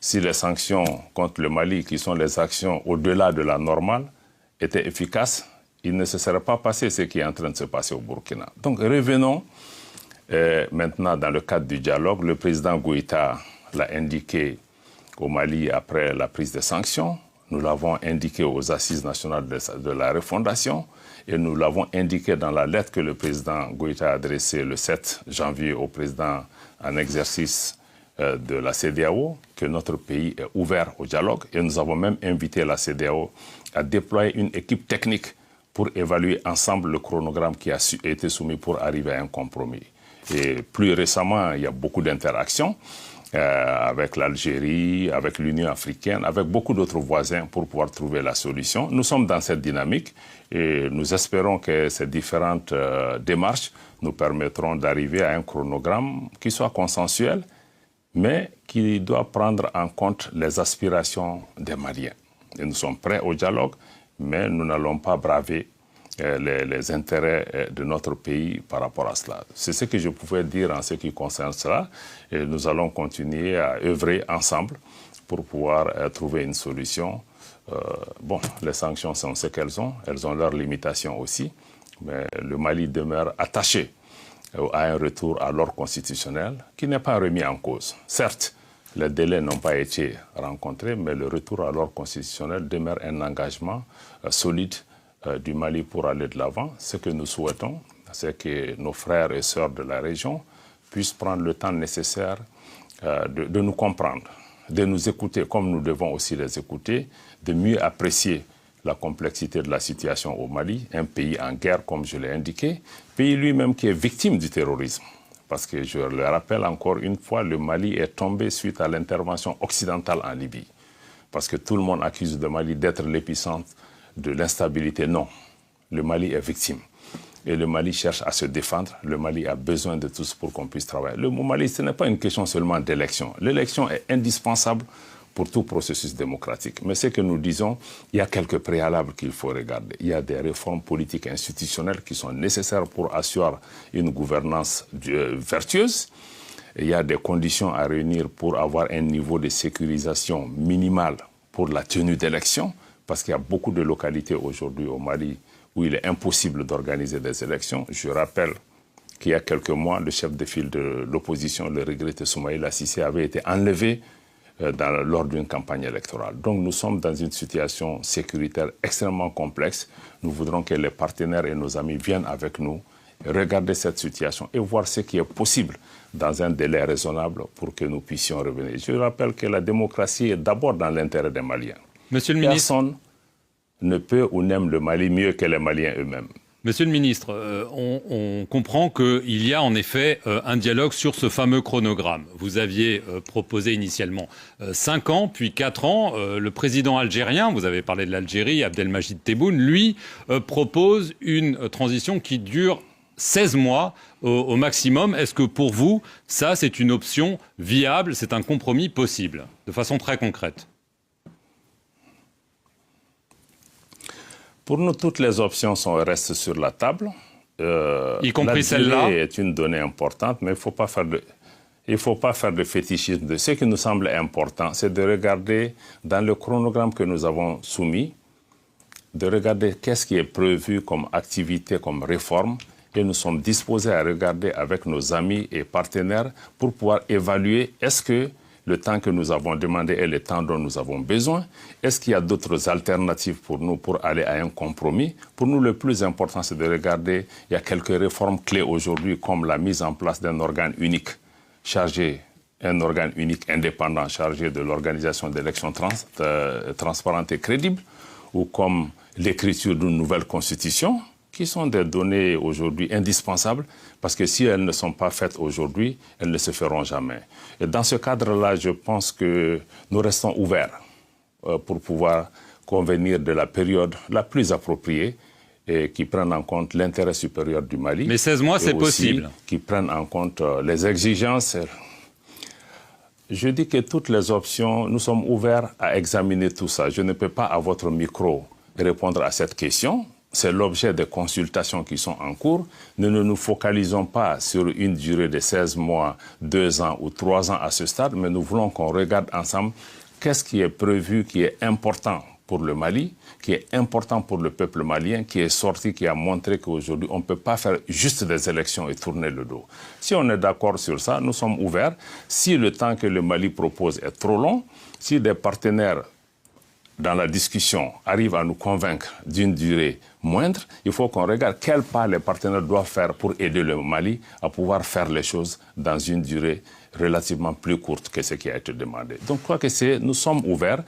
si les sanctions contre le Mali, qui sont les actions au-delà de la normale, étaient efficaces, il ne se serait pas passé ce qui est en train de se passer au Burkina. Donc revenons maintenant dans le cadre du dialogue. Le président Goïta l'a indiqué au Mali après la prise des sanctions. Nous l'avons indiqué aux Assises nationales de la refondation et nous l'avons indiqué dans la lettre que le président Goïta a adressée le 7 janvier au président en exercice de la CEDEAO, que notre pays est ouvert au dialogue. Et nous avons même invité la CEDEAO à déployer une équipe technique pour évaluer ensemble le chronogramme qui a été soumis pour arriver à un compromis. Et plus récemment, il y a beaucoup d'interactions avec l'Algérie, avec l'Union africaine, avec beaucoup d'autres voisins pour pouvoir trouver la solution. Nous sommes dans cette dynamique et nous espérons que ces différentes démarches nous permettront d'arriver à un chronogramme qui soit consensuel, mais qui doit prendre en compte les aspirations des Maliens. Et nous sommes prêts au dialogue, mais nous n'allons pas braver les intérêts de notre pays par rapport à cela. C'est ce que je pouvais dire en ce qui concerne cela. Et nous allons continuer à œuvrer ensemble pour pouvoir trouver une solution. Bon, les sanctions sont ce qu'elles ont leurs limitations aussi, mais le Mali demeure attaché à un retour à l'ordre constitutionnel qui n'est pas remis en cause. Certes, les délais n'ont pas été rencontrés, mais le retour à l'ordre constitutionnel demeure un engagement solide du Mali pour aller de l'avant. Ce que nous souhaitons, c'est que nos frères et sœurs de la région puissent prendre le temps nécessaire de nous comprendre, de nous écouter comme nous devons aussi les écouter, de mieux apprécier la complexité de la situation au Mali, un pays en guerre comme je l'ai indiqué, pays lui-même qui est victime du terrorisme. Parce que je le rappelle encore une fois, le Mali est tombé suite à l'intervention occidentale en Libye. Parce que tout le monde accuse le Mali d'être l'épicentre de l'instabilité. Non, le Mali est victime. Et le Mali cherche à se défendre. Le Mali a besoin de tous pour qu'on puisse travailler. Le Mali, ce n'est pas une question seulement d'élection. L'élection est indispensable pour tout processus démocratique. Mais ce que nous disons, il y a quelques préalables qu'il faut regarder. Il y a des réformes politiques institutionnelles qui sont nécessaires pour assurer une gouvernance vertueuse. Il y a des conditions à réunir pour avoir un niveau de sécurisation minimal pour la tenue d'élections. Parce qu'il y a beaucoup de localités aujourd'hui au Mali où il est impossible d'organiser des élections. Je rappelle qu'il y a quelques mois, le chef de file de l'opposition, le regretté Soumaïla Cissé, avait été enlevé lors d'une campagne électorale. Donc nous sommes dans une situation sécuritaire extrêmement complexe. Nous voudrons que les partenaires et nos amis viennent avec nous, regarder cette situation et voir ce qui est possible dans un délai raisonnable pour que nous puissions revenir. Je rappelle que la démocratie est d'abord dans l'intérêt des Maliens. Monsieur le ministre, personne ne peut ou n'aime le Mali mieux que les Maliens eux-mêmes. Monsieur le ministre, on comprend qu'il y a en effet un dialogue sur ce fameux chronogramme. Vous aviez proposé initialement 5 ans, puis 4 ans. Le président algérien, vous avez parlé de l'Algérie, Abdelmajid Tebboune, lui propose une transition qui dure 16 mois au maximum. Est-ce que pour vous, ça c'est une option viable, c'est un compromis possible, de façon très concrète ? Pour nous, toutes les options restent sur la table. Y compris celle-là. Est une donnée importante, mais il ne faut pas faire de fétichisme. Ce qui nous semble important, c'est de regarder dans le chronogramme que nous avons soumis, de regarder qu'est-ce qui est prévu comme activité, comme réforme, et nous sommes disposés à regarder avec nos amis et partenaires pour pouvoir évaluer est-ce que le temps que nous avons demandé est le temps dont nous avons besoin. Est-ce qu'il y a d'autres alternatives pour nous pour aller à un compromis? Pour nous, le plus important, c'est de regarder, il y a quelques réformes clés aujourd'hui, comme la mise en place d'un organe unique chargé, un organe unique indépendant chargé de l'organisation d'élections transparentes et crédibles, ou comme l'écriture d'une nouvelle constitution, qui sont des données aujourd'hui indispensables, parce que si elles ne sont pas faites aujourd'hui, elles ne se feront jamais. Et dans ce cadre-là, je pense que nous restons ouverts pour pouvoir convenir de la période la plus appropriée et qui prenne en compte l'intérêt supérieur du Mali. Mais 16 mois, c'est possible. Qui prenne en compte les exigences. Je dis que toutes les options, nous sommes ouverts à examiner tout ça. Je ne peux pas, à votre micro, répondre à cette question. c'est l'objet des consultations qui sont en cours. Nous ne nous focalisons pas sur une durée de 16 mois, 2 ans ou 3 ans à ce stade, mais nous voulons qu'on regarde ensemble qu'est-ce qui est prévu, qui est important pour le Mali, qui est important pour le peuple malien, qui est sorti, qui a montré qu'aujourd'hui, on ne peut pas faire juste des élections et tourner le dos. Si on est d'accord sur ça, nous sommes ouverts. Si le temps que le Mali propose est trop long, si des partenaires dans la discussion arrivent à nous convaincre d'une durée moindre, il faut qu'on regarde quels pas les partenaires doivent faire pour aider le Mali à pouvoir faire les choses dans une durée relativement plus courte que ce qui a été demandé. Donc, je crois que nous sommes ouverts.